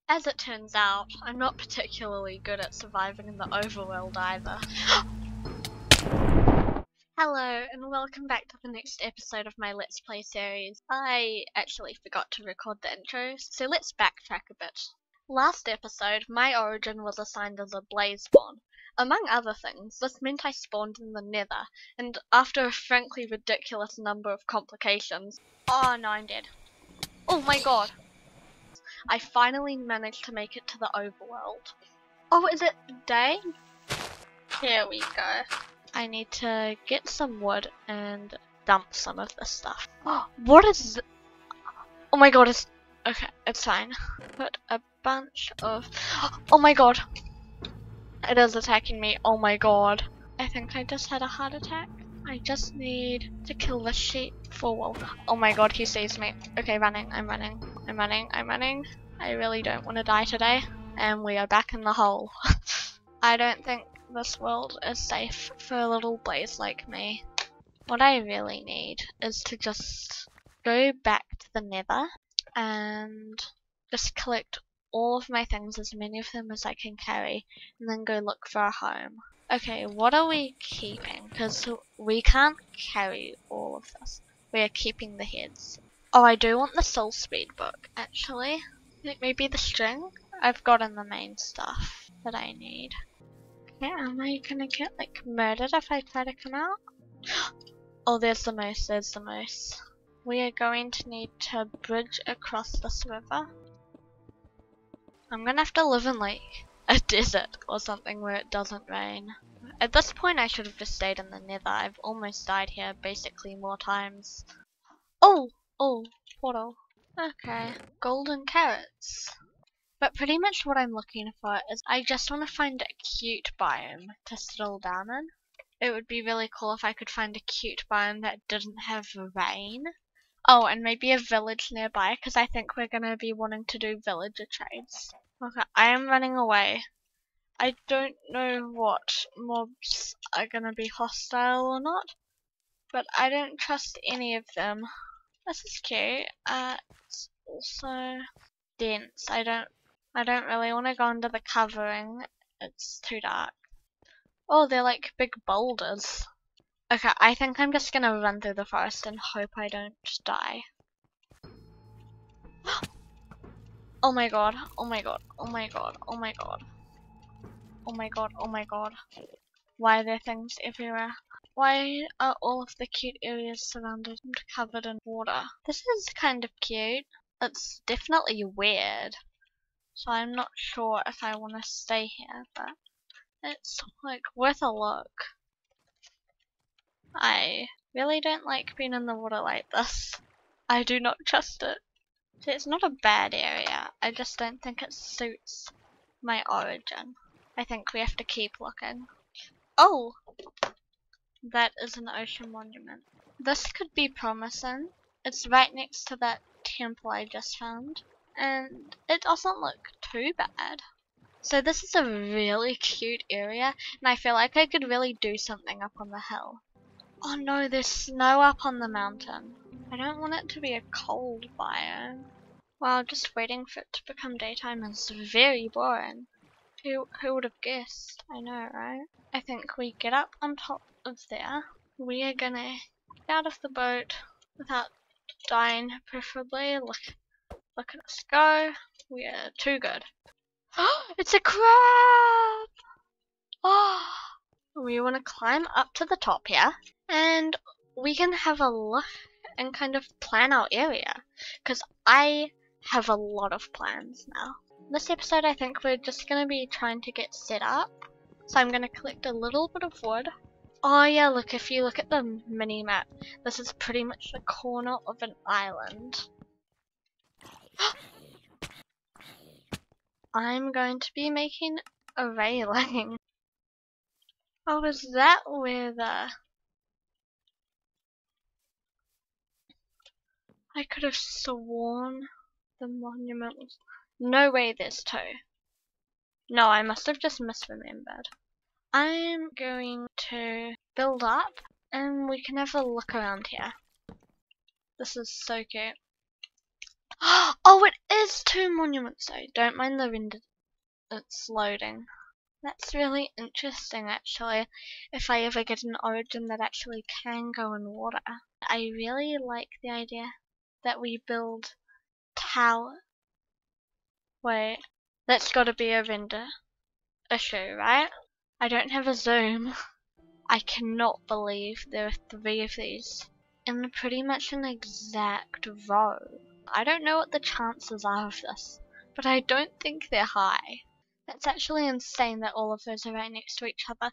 As it turns out, I'm not particularly good at surviving in the overworld either. Hello, and welcome back to the next episode of my Let's Play series. I actually forgot to record the intro, so let's backtrack a bit. Last episode, my origin was assigned as a Blazeborn. Among other things, this meant I spawned in the nether, and after a frankly ridiculous number of complications... Oh no, I'm dead. Oh my god! I finally managed to make it to the overworld. Oh, is it day? Here we go. I need to get some wood and dump some of this stuff. Oh, what is... Oh my god, it's... Okay, it's fine. Put a bunch of... Oh my god! It is attacking me, oh my god. I think I just had a heart attack. I just need to kill the sheep for wool. Oh my god, he sees me. Okay, I'm running. I really don't want to die today. And we are back in the hole. I don't think this world is safe for a little blaze like me. What I really need is to just go back to the nether and just collect all of my things, as many of them as I can carry, and then go look for a home. Okay, what are we keeping? Because we can't carry all of this. We are keeping the heads. Oh, I do want the soul speed book, actually. Maybe the string? I've gotten the main stuff that I need. Okay, am I gonna get like murdered if I try to come out? Oh, there's the moose. We are going to need to bridge across this river. I'm gonna have to live in like a desert or something where it doesn't rain. At this point I should have just stayed in the nether. I've almost died here basically more times. Oh, portal. Okay, golden carrots. But pretty much what I'm looking for is I just want to find a cute biome to settle down in. It would be really cool if I could find a cute biome that didn't have rain. Oh, and maybe a village nearby, because I think we're going to be wanting to do villager trades. Okay, I am running away. I don't know what mobs are going to be hostile or not, but I don't trust any of them. This is cute. It's also dense. I don't really want to go under the covering. It's too dark. Oh, they're like big boulders. Okay, I think I'm just gonna run through the forest and hope I don't die. Oh my god, oh my god, oh my god, oh my god. Oh my god, oh my god. Why are there things everywhere? Why are all of the cute areas surrounded and covered in water? This is kind of cute. It's definitely weird. So I'm not sure if I want to stay here, but it's like worth a look. I really don't like being in the water like this. I do not trust it. See, it's not a bad area, I just don't think it suits my origin. I think we have to keep looking. Oh! That is an ocean monument. This could be promising. It's right next to that temple I just found. And it doesn't look too bad. So this is a really cute area, and I feel like I could really do something up on the hill. Oh no, there's snow up on the mountain. I don't want it to be a cold biome. Wow, just waiting for it to become daytime is very boring. Who would have guessed? I know, right? I think we get up on top of there. We are gonna get out of the boat without dying, preferably. Look at us go. We are too good. It's a crab! Oh, we want to climb up to the top here, and we can have a look and kind of plan our area, because I have a lot of plans now. This episode I think we're just going to be trying to get set up, so I'm going to collect a little bit of wood. Oh yeah, look, if you look at the mini-map, this is pretty much the corner of an island. I'm going to be making a railing. Oh, is that where the... I could have sworn the monument was... No way there's two. No, I must have just misremembered. I'm going to build up and we can have a look around here. This is so cute. Oh, it is 2 monuments though. Don't mind the render. It's loading. That's really interesting actually, if I ever get an origin that actually can go in water. I really like the idea that we build tower. Wait, that's gotta be a render issue, right? I don't have a zoom. I cannot believe there are 3 of these in pretty much an exact row. I don't know what the chances are of this, but I don't think they're high. That's actually insane that all of those are right next to each other.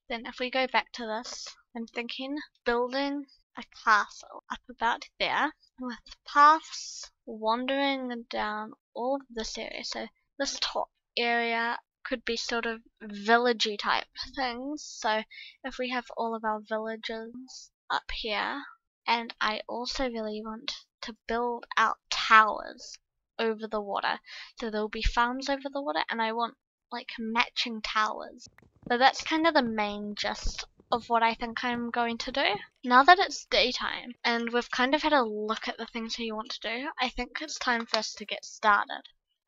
Then if we go back to this, I'm thinking building a castle up about there with paths wandering down all of this area. So this top area could be sort of villagey type things. So if we have all of our villages up here, and I also really want to build out towers over the water. So there'll be farms over the water, and I want like matching towers. So that's kind of the main gist of what I think I'm going to do. Now that it's daytime and we've kind of had a look at the things we want to do, I think it's time for us to get started.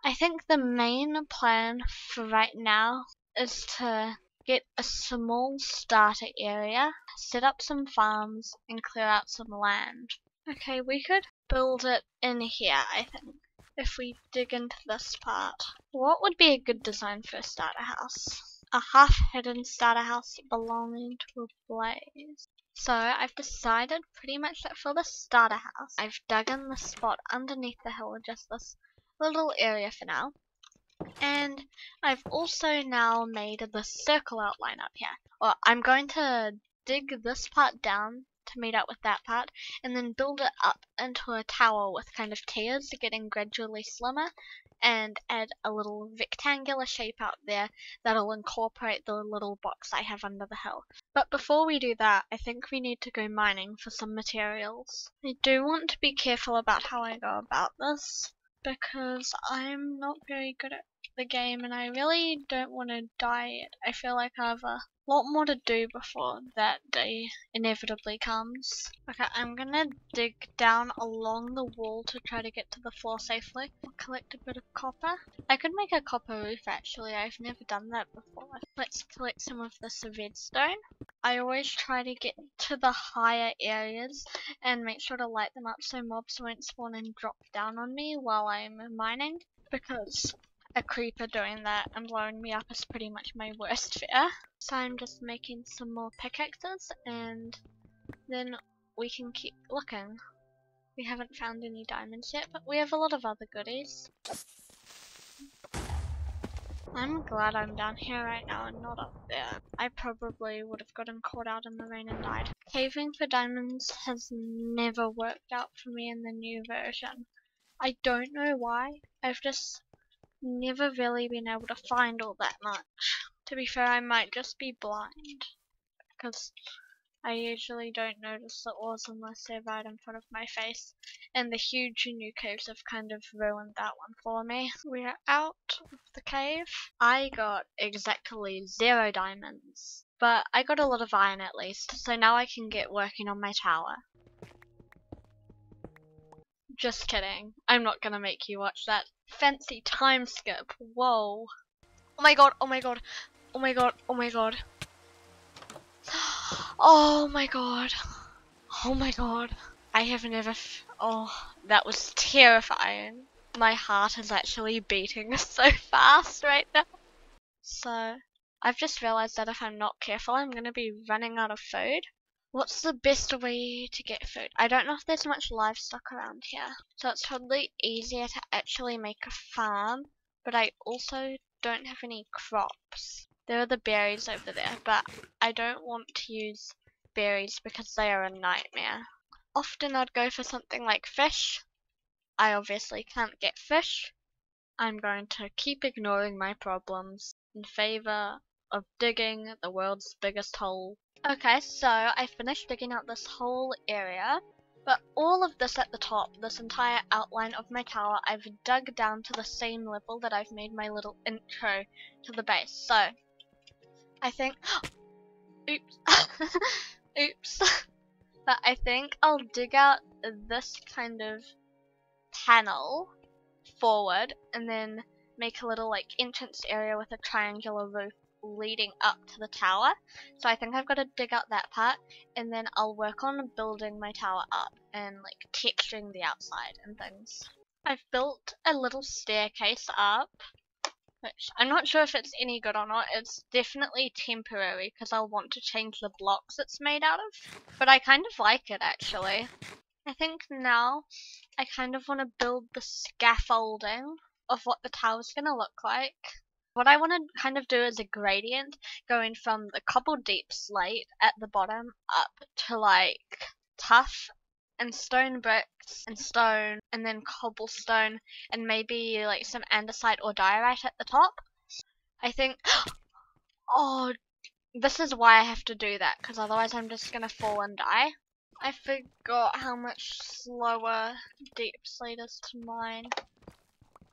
I think the main plan for right now is to get a small starter area, set up some farms, and clear out some land. Okay, we could build it in here, I think. If we dig into this part, what would be a good design for a starter house? A half-hidden starter house belonging to a blaze. So I've decided pretty much that for the starter house, I've dug in the spot underneath the hill, just this little area for now. And I've also now made the circle outline up here. Well, I'm going to dig this part down to meet up with that part, and then build it up into a tower with kind of tiers getting gradually slimmer, and add a little rectangular shape out there that'll incorporate the little box I have under the hill. But before we do that, I think we need to go mining for some materials. I do want to be careful about how I go about this, because I'm not very good at the game and I really don't want to die yet. I feel like I have a lot more to do before that day inevitably comes. Okay, I'm gonna dig down along the wall to try to get to the floor safely. I'll collect a bit of copper. I could make a copper roof actually, I've never done that before. Let's collect some of this redstone. I always try to get to the higher areas and make sure to light them up so mobs won't spawn and drop down on me while I'm mining, because a creeper doing that and blowing me up is pretty much my worst fear. So I'm just making some more pickaxes and then we can keep looking. We haven't found any diamonds yet, but we have a lot of other goodies. I'm glad I'm down here right now and not up there. I probably would have gotten caught out in the rain and died. Caving for diamonds has never worked out for me in the new version. I don't know why. I've just never really been able to find all that much. To be fair, I might just be blind, because I usually don't notice the ores unless they're right in front of my face, and the huge new caves have kind of ruined that one for me. We're out of the cave. I got exactly 0 diamonds, but I got a lot of iron at least, so now I can get working on my tower. Just kidding. I'm not gonna make you watch that fancy time skip. Whoa. Oh my god, oh my god, oh my god, oh my god. Oh my god. Oh my god. I have never oh, that was terrifying. My heart is actually beating so fast right now. So, I've just realized that if I'm not careful, I'm gonna be running out of food. What's the best way to get food? I don't know if there's much livestock around here, so it's probably easier to actually make a farm, but I also don't have any crops. There are the berries over there, but I don't want to use berries because they are a nightmare. Often I'd go for something like fish. I obviously can't get fish. I'm going to keep ignoring my problems in favor of digging the world's biggest hole. Okay, so I finished digging out this whole area, but all of this at the top, this entire outline of my tower, I've dug down to the same level that I've made my little intro to the base. So, I think, oops, oops, but I think I'll dig out this kind of panel forward and then make a little like entrance area with a triangular roof leading up to the tower. So I think I've got to dig out that part, and then I'll work on building my tower up and like texturing the outside and things. I've built a little staircase up, which I'm not sure if it's any good or not. It's definitely temporary because I'll want to change the blocks it's made out of, but I kind of like it actually. I think now I kind of want to build the scaffolding of what the tower's going to look like. What I want to kind of do is a gradient going from the cobbled deep slate at the bottom up to like tough and stone bricks and stone and then cobblestone and maybe like some andesite or diorite at the top. I think, oh, this is why I have to do that because otherwise I'm just going to fall and die. I forgot how much slower deep slate is to mine.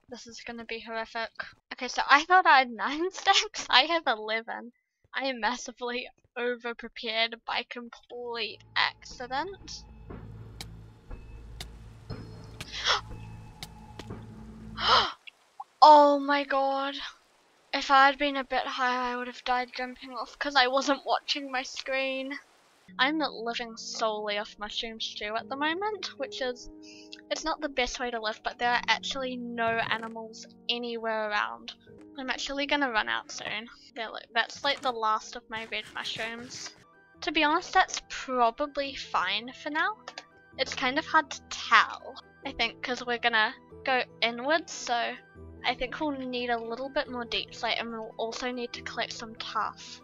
This is gonna be horrific. Okay, so I thought I had 9 stacks. I have 11. I am massively over prepared by complete accident. Oh my god. If I had been a bit higher, I would have died jumping off because I wasn't watching my screen. I'm living solely off mushroom stew at the moment, which is, it's not the best way to live, but there are actually no animals anywhere around. I'm actually gonna run out soon. Yeah, look, that's like the last of my red mushrooms. To be honest, that's probably fine for now. It's kind of hard to tell, I think, because we're gonna go inwards, so I think we'll need a little bit more deep slate, and we'll also need to collect some tuff.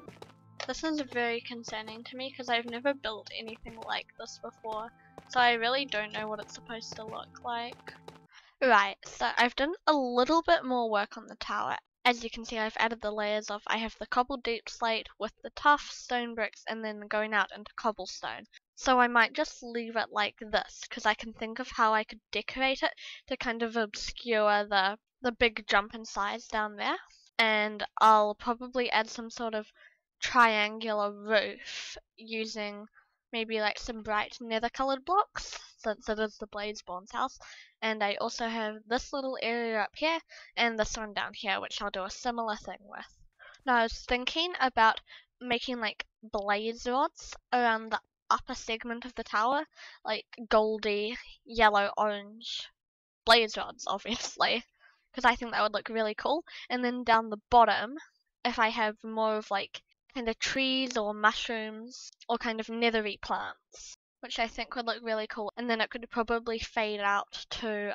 This is very concerning to me because I've never built anything like this before, so I really don't know what it's supposed to look like. Right, so I've done a little bit more work on the tower. As you can see, I've added the layers of, I have the cobbled deep slate with the tough stone bricks and then going out into cobblestone. So I might just leave it like this because I can think of how I could decorate it to kind of obscure the big jump in size down there. And I'll probably add some sort of triangular roof using maybe like some bright nether colored blocks since it is the Blazeborn's house. And I also have this little area up here and this one down here, which I'll do a similar thing with. Now I was thinking about making like blaze rods around the upper segment of the tower, like goldy, yellow, orange blaze rods obviously, because I think that would look really cool. And then down the bottom, if I have more of like kind of trees or mushrooms or kind of nethery plants, which I think would look really cool. And then it could probably fade out to,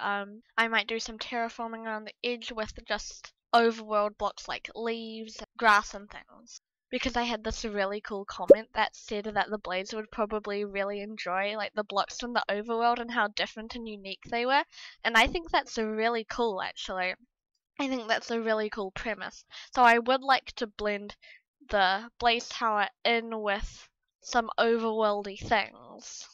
I might do some terraforming around the edge with just overworld blocks like leaves, grass and things. Because I had this really cool comment that said that the Blaze would probably really enjoy like the blocks from the overworld and how different and unique they were. And I think that's really cool actually. I think that's a really cool premise. So I would like to blend the Blaze Tower in with some overworldy things.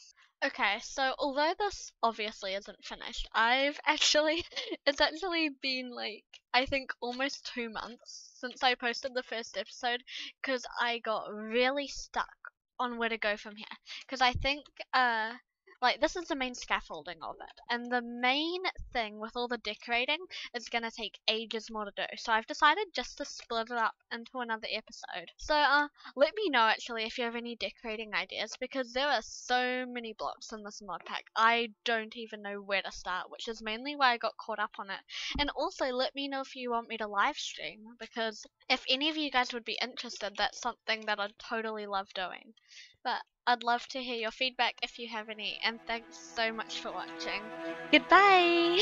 Okay, so although this obviously isn't finished, it's actually been like, I think almost 2 months since I posted the first episode because I got really stuck on where to go from here. Because I think, like this is the main scaffolding of it, and the main thing with all the decorating is gonna take ages more to do. So I've decided just to split it up into another episode. So let me know actually if you have any decorating ideas because there are so many blocks in this mod pack. I don't even know where to start, which is mainly why I got caught up on it. And also let me know if you want me to live stream because if any of you guys would be interested, that's something that I'd totally love doing. But I'd love to hear your feedback if you have any, and thanks so much for watching. Goodbye!